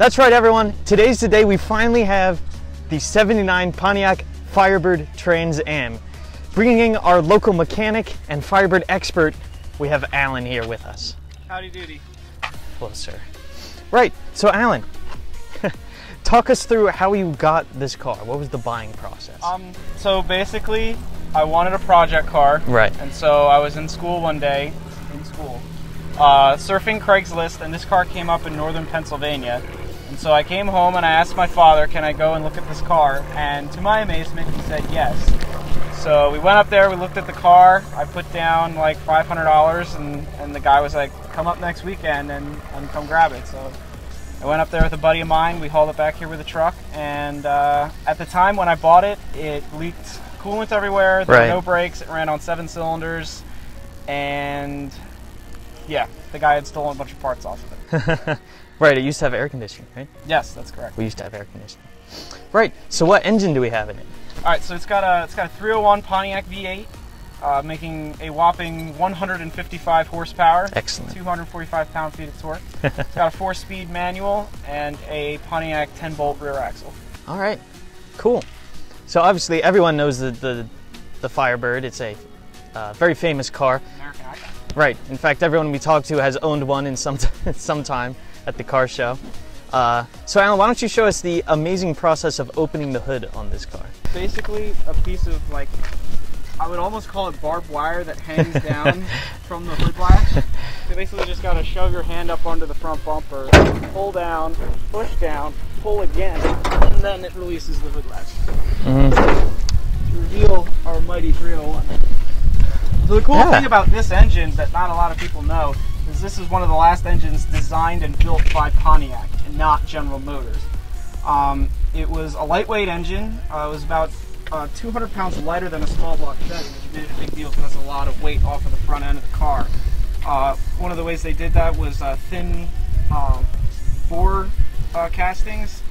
That's right, everyone. Today's the day we finally have the 79 Pontiac Firebird Trans Am. Bringing our local mechanic and Firebird expert, we have Alan here with us. Howdy doody. Hello, sir. Right, so Alan, talk us through how you got this car. What was the buying process? So basically, I wanted a project car. Right. And so I was in school one day, surfing Craigslist, and this car came up in northern Pennsylvania. And so I came home and I asked my father, can I go and look at this car? And to my amazement, he said yes. So we went up there, we looked at the car, I put down like $500, and the guy was like, come up next weekend and come grab it. So I went up there with a buddy of mine, we hauled it back here with a truck, and at the time when I bought it, it leaked coolant everywhere, there were no brakes, it ran on 7 cylinders, and yeah, the guy had stolen a bunch of parts off of it. Right, it used to have air conditioning, right? Yes, that's correct. We used to have air conditioning. Right, so what engine do we have in it? Alright, so it's got a 301 Pontiac V8, making a whopping 155 horsepower. Excellent. 245 pound-feet of torque. It's got a 4-speed manual and a Pontiac 10-bolt rear axle. Alright, cool. So obviously everyone knows the Firebird. It's a very famous car. American icon. Right, in fact everyone we talk to has owned one in some time at the car show. So Alan, why don't you show us the amazing process of opening the hood on this car? Basically a piece of, like, I would almost call it barbed wire that hangs down from the hood latch. You basically just got to shove your hand up under the front bumper, pull down, push down, pull again, and then it releases the hood latch. To reveal our mighty 301. So the cool thing about this engine that not a lot of people know is this is one of the last engines designed and built by Pontiac and not General Motors. It was a lightweight engine. It was about 200 pounds lighter than a small block Chevy, which made it a big deal because that's a lot of weight off of the front end of the car. One of the ways they did that was thin bore castings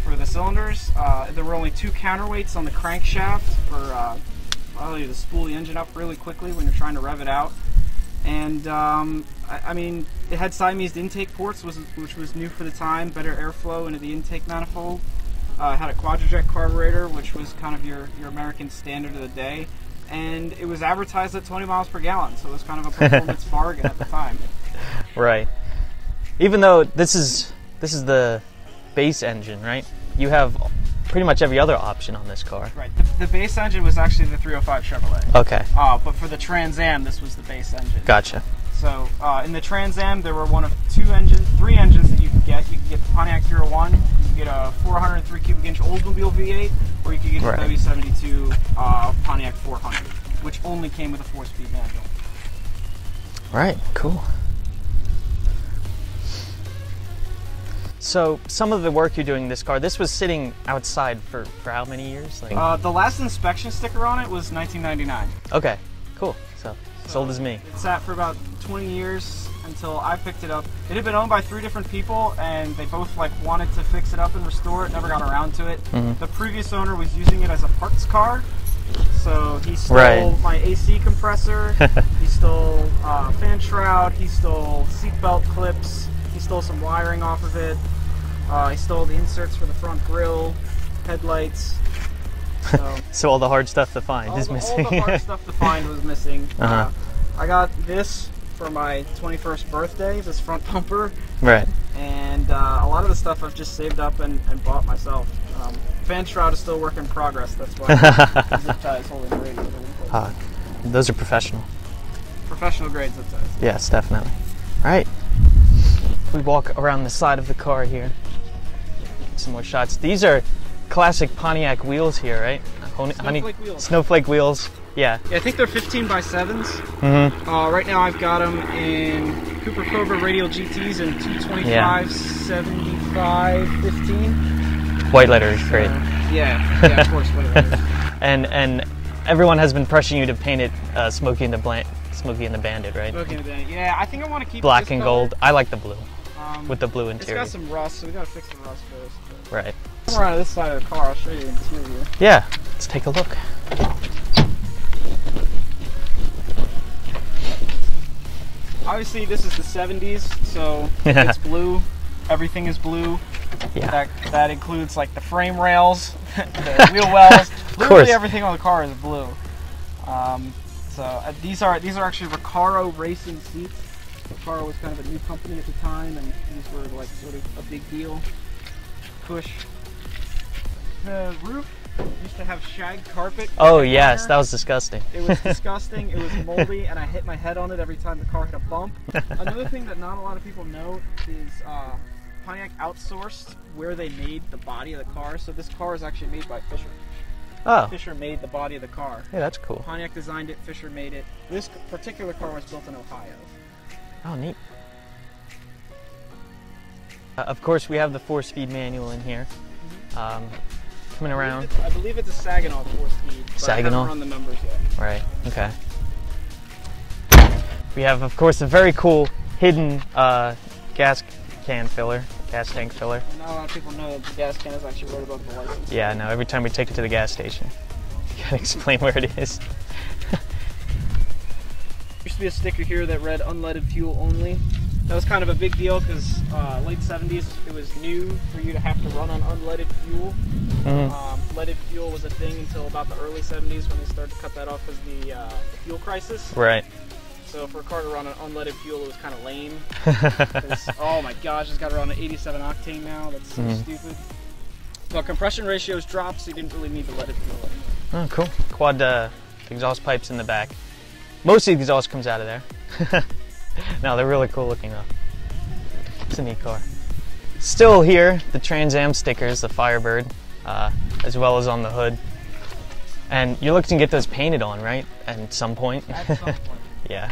for the cylinders. There were only 2 counterweights on the crankshaft for allow you to spool the engine up really quickly when you're trying to rev it out. And I mean, it had Siamese intake ports, which was new for the time, better airflow into the intake manifold. It had a quadrajet carburetor, which was kind of your American standard of the day. And it was advertised at 20 miles per gallon, so it was kind of a performance bargain at the time. Right. Even though this is the base engine, right? You have pretty much every other option on this car. Right. The base engine was actually the 305 Chevrolet. Okay. But for the Trans Am, this was the base engine. Gotcha. So in the Trans Am, there were one of 3 engines that you could get. You could get the Pontiac 301, you could get a 403 cubic inch Oldsmobile V8, or you could get the W72 Pontiac 400, which only came with a 4-speed manual. Right. Cool. So some of the work you're doing in this car, this was sitting outside for how many years? Like the last inspection sticker on it was 1999. Okay, cool. So as old as me. It sat for about 20 years until I picked it up. It had been owned by 3 different people, and they both wanted to fix it up and restore it, never got around to it. The previous owner was using it as a parts car, so he stole my AC compressor, he stole fan shroud, he stole seatbelt clips, he stole some wiring off of it. He stole the inserts for the front grille, headlights. So all the hard stuff to find is missing. All the hard stuff to find was missing. I got this for my 21st birthday, this front bumper. Right. And a lot of the stuff I've just saved up and bought myself. Fan shroud is still a work in progress. That's why zip tie is holding the radio. Those are professional. Professional grade zip ties. Yes, definitely. All right. We walk around the side of the car here. Some more shots. These are classic Pontiac wheels here, right? Snowflake wheels. Snowflake wheels. Yeah. I think they're 15 by 7s. Right now I've got them in Cooper Cobra Radial GTs in 225, 75, 15. White letter is great. Yeah, of course, white letter. And everyone has been pressuring you to paint it Smokey and the Bandit, right? Smokey and the Bandit. Yeah, I think I want to keep black this and color. gold. I like the blue. With the blue interior. It's got some rust, so we gotta fix the rust first. Right. Come around to this side of the car, I'll show you the interior. Yeah, let's take a look. Obviously, this is the 70s, so it's blue. Everything is blue. Yeah. That includes like the frame rails, the wheel wells, literally everything on the car is blue. These are actually Recaro racing seats. Recaro was kind of a new company at the time, and these were like sort of a big deal. Push. The roof used to have shag carpet. Oh yes, that was disgusting. It was disgusting. It was moldy, and I hit my head on it every time the car hit a bump. Another thing that not a lot of people know is Pontiac outsourced where they made the body of the car. So this car is actually made by Fisher. Oh. Fisher made the body of the car. Yeah, that's cool. Pontiac designed it, Fisher made it. This particular car was built in Ohio. Oh, neat. Of course, we have the 4-speed manual in here. Coming around. I believe it's a Saginaw 4-speed, but Saginaw? I haven't run the numbers yet. Right, okay. We have, of course, a very cool hidden gas tank filler. Not a lot of people know that the gas can is actually right above the license. Yeah, no, every time we take it to the gas station, you gotta explain where it is. Used to be a sticker here that read unleaded fuel only. That was kind of a big deal because late 70s it was new for you to have to run on unleaded fuel. Leaded fuel was a thing until about the early 70s when they started to cut that off because of the fuel crisis. Right. So for a car to run on unleaded fuel, it was kind of lame. Oh my gosh, it's got to run an 87 octane now. That's so stupid. But compression ratios dropped, so you didn't really need the leaded fuel anymore. Oh, cool. Quad exhaust pipes in the back. Most of the exhaust comes out of there. No, they're really cool looking though. It's a neat car. Still here, the Trans Am stickers, the Firebird, as well as on the hood. And you're looking to get those painted on, right? At some point? At some point. Yeah.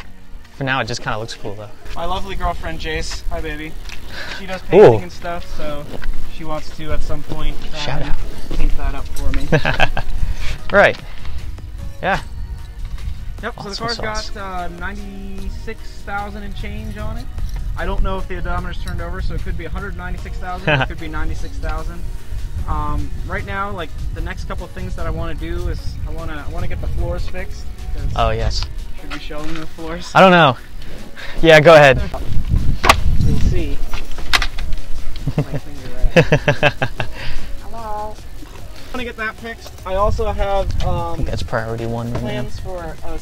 For now, it just kind of looks cool though. My lovely girlfriend Jace, hi baby. She does painting and stuff, so she wants to at some point Shout out. Paint that up for me. Right. Yeah. Yep, Awesome so the car's got 96,000 and change on it. I don't know if the odometer's turned over, so it could be 196,000, it could be 96,000. Right now, like the next couple of things that I want to do is I want to get the floors fixed. Oh yes. Should we show them the floors? I don't know. Yeah, go ahead. You'll see. My finger right. Hello. I want to get that fixed. I also have I think that's priority 1 right plans for I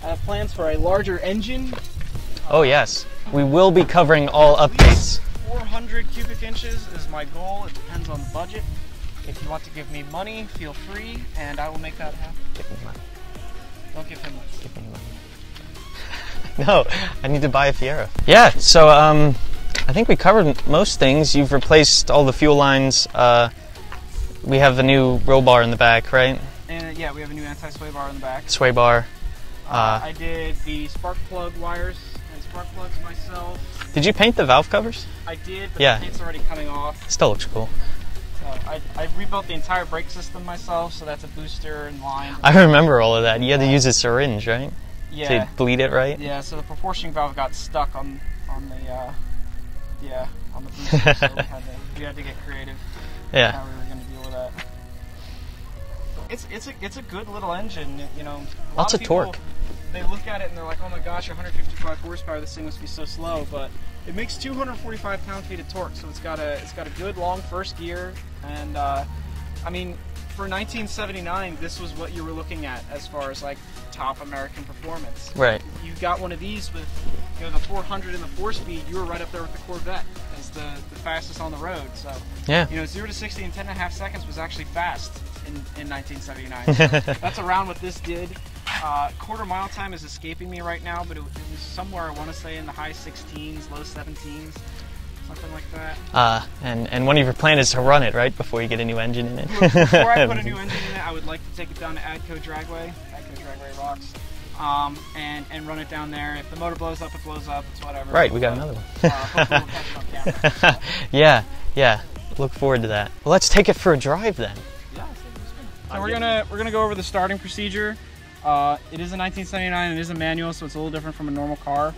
have plans for a larger engine. Oh yes. We will be covering all updates. 400 cubic inches is my goal. It depends on the budget. If you want to give me money, feel free, and I will make that happen. Give me money. Don't give him money. Give me money. No, I need to buy a Fiera. Yeah, so I think we covered most things. You've replaced all the fuel lines. We have the new roll bar in the back, right? And yeah, we have a new anti-sway bar in the back. Sway bar. I did the spark plug wires and spark plugs myself. Did you paint the valve covers? I did, but Yeah. the paint's already coming off. Still looks cool. So I rebuilt the entire brake system myself, so that's a booster and line. I remember all of that. You had to use a syringe, right? Yeah. To bleed it, right? Yeah, so the proportioning valve got stuck on the booster, so we had to get creative. Yeah. How we were going to deal with that. It's a good little engine, you know. Lots of torque. They look at it and they're like, oh my gosh, 155 horsepower, this thing must be so slow, but it makes 245 pound-feet of torque, so it's got a good long first gear, and I mean, for 1979, this was what you were looking at as far as like top American performance. Right. You got one of these with, you know, the 400 and the 4-speed, you were right up there with the Corvette as the fastest on the road. So, yeah. You know, 0 to 60 in 10.5 seconds was actually fast in 1979. So that's around what this did. Quarter mile time is escaping me right now, but it was somewhere, I want to say, in the high 16s, low 17s. Something like that. And one of your plans is to run it, right, before you get a new engine in it? Before I put a new engine in it, I would like to take it down to Adco Dragway. Adco Dragway rocks. And run it down there. If the motor blows up, it blows up. It's whatever. Right, we got another one. Hopefully we'll catch it on camera. So. Yeah. Look forward to that. Well, let's take it for a drive then. Yeah, so we're gonna go over the starting procedure. It is a 1979. It is a manual, so it's a little different from a normal car.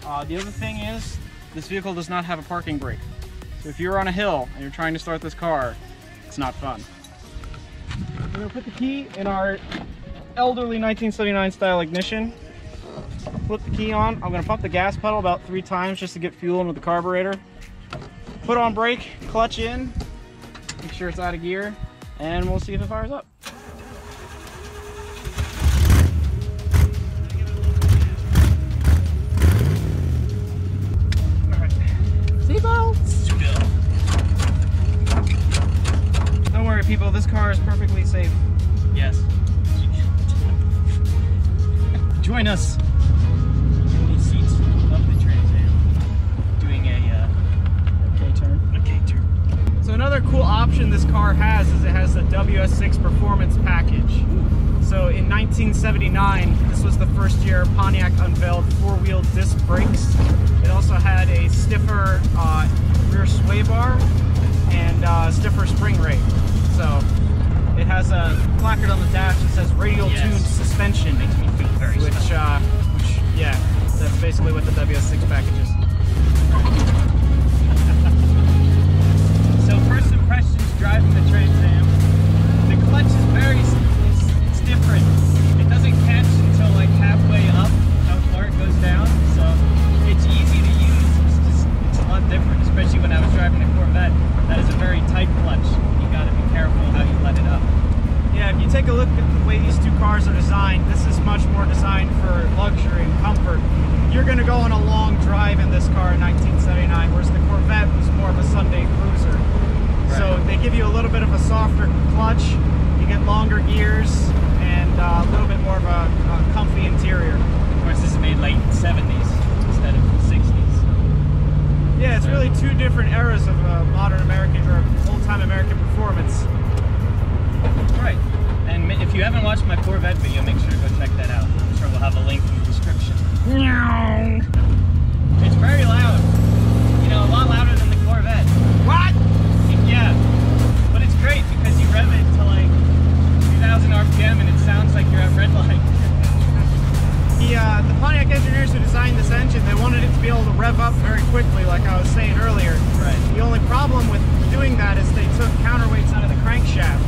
The other thing is, this vehicle does not have a parking brake. So if you're on a hill and you're trying to start this car, it's not fun. We're gonna put the key in our elderly 1979 style ignition. Flip the key on. I'm gonna pump the gas pedal about 3 times just to get fuel into the carburetor. Put on brake, clutch in, make sure it's out of gear, and we'll see if it fires up. Alright, seatbelts! Don't worry people, this car is perfectly safe. Yes. Join us in these seats of the Trans Am, doing a K-turn. K-turn. So another cool option this car has is it has a WS6 performance package. So in 1979, this was the first year Pontiac unveiled four-wheel disc brakes. It also had a stiffer rear sway bar and stiffer spring rate. So it has a placard on the dash that says radial tuned suspension. Makes me feel very special. Which, yeah, that's basically what the WS6 package is. So first impressions driving the Trans Am. The clutch is it's different. It doesn't catch until like halfway up before it goes down. So it's easy to use. It's a lot different, especially when I was driving the Corvette. That is a very tight clutch. You got to be careful how you let it up. Yeah, if you take a look at the way these two cars are designed, this is much more designed for luxury and comfort. You're going to go on a long drive in this car in 1979, whereas the Corvette was more of a Sunday cruiser. Right. So they give you a little bit of a softer clutch, you get longer gears, and a little bit more of a comfy interior. Of course, this is made late 70s instead of 60s. Yeah, it's really two different eras of modern American or old-time American performance. Right. And if you haven't watched my Corvette video, make sure to go check that out. I'm sure we'll have a link in the description. It's very loud. You know, a lot louder than the Corvette. What? Yeah. But it's great because you rev it to like 2,000 RPM and it sounds like you're at red light. The Pontiac engineers who designed this engine, they wanted it to be able to rev up very quickly, like I was saying earlier. Right. The only problem with doing that is they took counterweights out of the crankshaft.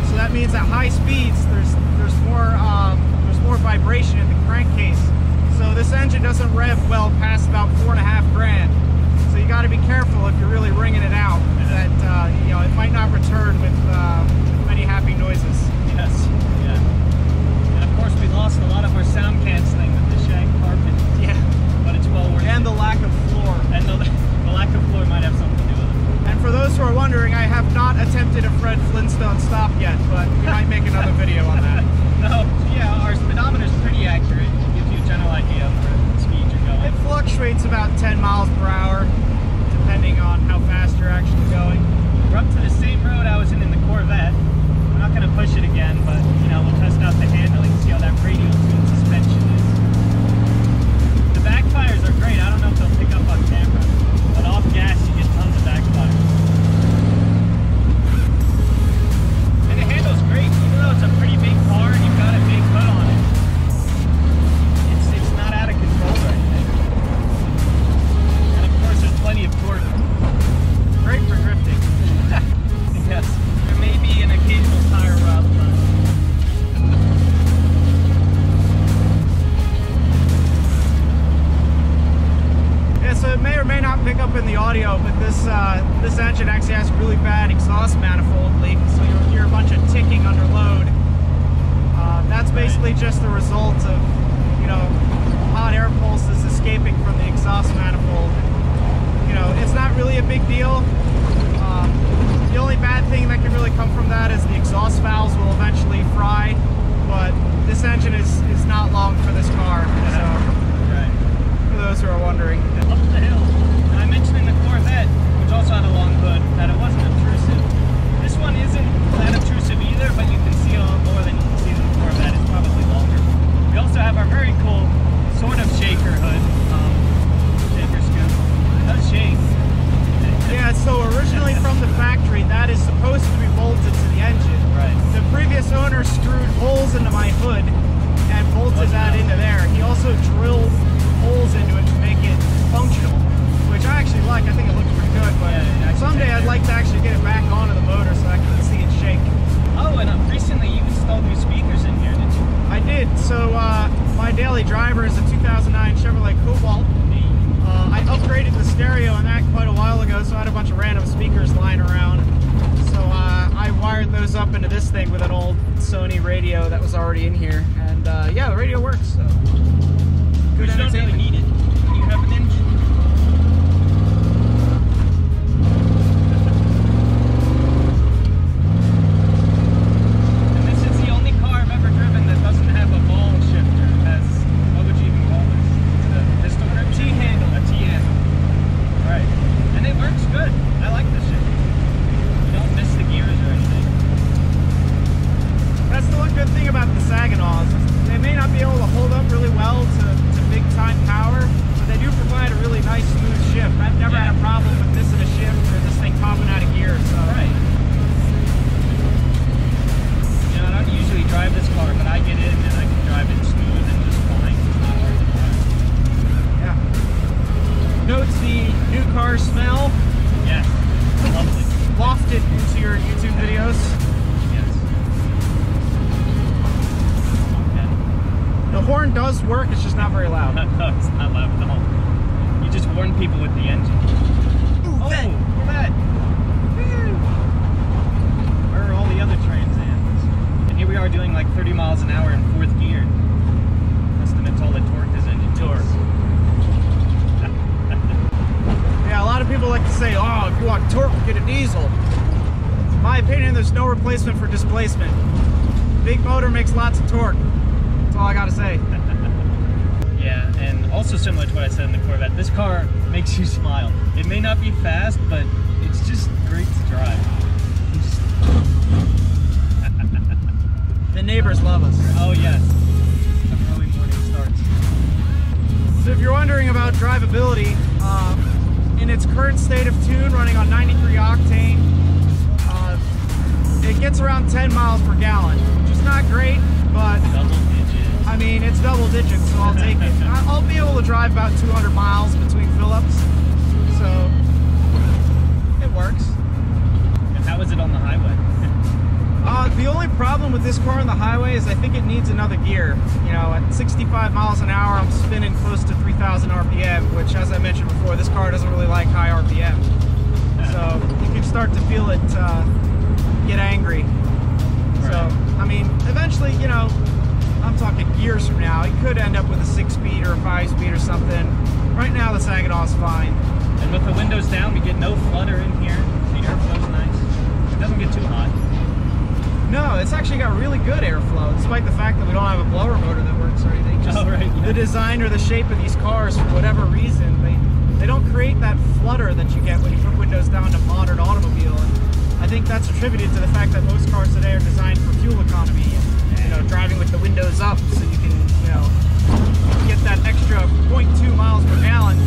So that means at high speeds, there's more vibration in the crankcase. So this engine doesn't rev well past about 4.5 grand. So you got to be careful if you're really ringing it out. That you know, it might not return with many happy noises. Yes. Yeah. And of course, we lost a lot of our sound canceling with the shag carpet. Yeah. But it's well worth it. And the lack of floor. And the lack of floor might have something to do with it. And for those who are wondering, I have not attempted a Fred Flintstone stop yet, but we might make another video on that. No, yeah, our speedometer is pretty accurate. It gives you a general idea of the speed you're going. It fluctuates about 10 miles per hour, depending on how fast you're actually going. We're up to the same road I was in the Corvette. We're not going to push it again, but you know, we'll test out the handling, see how that radial tuned suspension is. The backfires are great. I don't know if they'll pick up on camera, but off gas you get tons of backfires. And the handle's great, even though it's a pretty big car and you've got a big hood on it. It's not out of control or anything. And of course, there's plenty of torque. Great for drifting. Yes, there may be an occasional tire rub, but yeah, so it may or may not pick up in the audio, but this engine actually has really bad exhaust manifold leak, so you'll hear a bunch of ticking under load. That's basically just the result of, you know, hot air pulses escaping from the exhaust manifold. You know, it's not really a big deal. The only bad thing that can really come from that is the exhaust valves will eventually fry, but this engine is not long for this car, so right. For those who are wondering. Up the hill. And I mentioned in the Corvette, which also had a long hood, that it wasn't obtrusive. This one isn't that obtrusive either, but you can see a lot more than you can see in the Corvette. It's probably longer. We stereo on that quite a while ago, so I had a bunch of random speakers lying around. So I wired those up into this thing with an old Sony radio that was already in here, and yeah, the radio works. So good entertainment. You don't really need it. You have an engine. Smell? Yes. Lovely. Wafted into your YouTube videos? Yes. Okay. The horn does work, it's just not very loud. No, it's not loud at all. You just warn people with the engine. Ooh, that. Where are all the other Trans Ams? And here we are doing like 30 miles an hour in 4th gear. Estimates all the torque this engine torque. Yeah, a lot of people like to say, oh, if you want torque, get a diesel. In my opinion, there's no replacement for displacement. Big motor makes lots of torque. That's all I gotta say. Yeah, and also similar to what I said in the Corvette, this car makes you smile. It may not be fast, but it's just great to drive. The neighbors love us. Oh yes, the early morning starts. So if you're wondering about drivability, in its current state of tune, running on 93 octane, it gets around 10 miles per gallon, which is not great, but double digits. I mean, it's double digits, so I'll take it. I'll be able to drive about 200 miles between fill-ups, so it works. And how is it on the highway? The only problem with this car on the highway is I think it needs another gear. You know, at 65 miles an hour, I'm spinning close to 3,000 RPM, which, as I mentioned before, this car doesn't really like high RPM. So you can start to feel it get angry. Right. So, I mean, eventually, you know, I'm talking years from now, it could end up with a 6-speed or a 5-speed or something. Right now, the Saginaw's fine. And with the windows down, we get no flutter in here. The airflow's nice. It doesn't get too hot. No, it's actually got really good airflow, despite the fact that we don't have a blower motor that works or anything. Just the design or the shape of these cars, for whatever reason, they don't create that flutter that you get when you put windows down in a modern automobile. And I think that's attributed to the fact that most cars today are designed for fuel economy and, you know, driving with the windows up so you can, you know, get that extra 0.2 miles per gallon.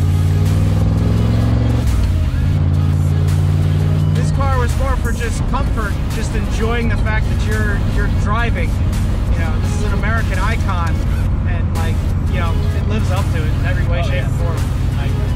This car was more for just comfort, just enjoying the fact that you're driving. You know, this is an American icon, and like, you know, it lives up to it in every way, shape, and form. I agree.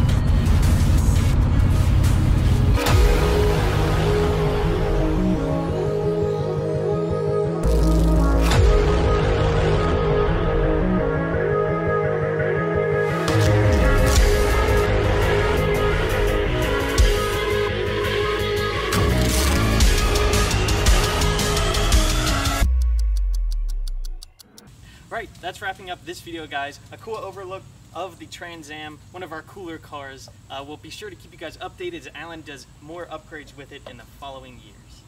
Right, that's wrapping up this video, guys. A cool overlook of the Trans Am, one of our cooler cars. We'll be sure to keep you guys updated as Alan does more upgrades with it in the following years.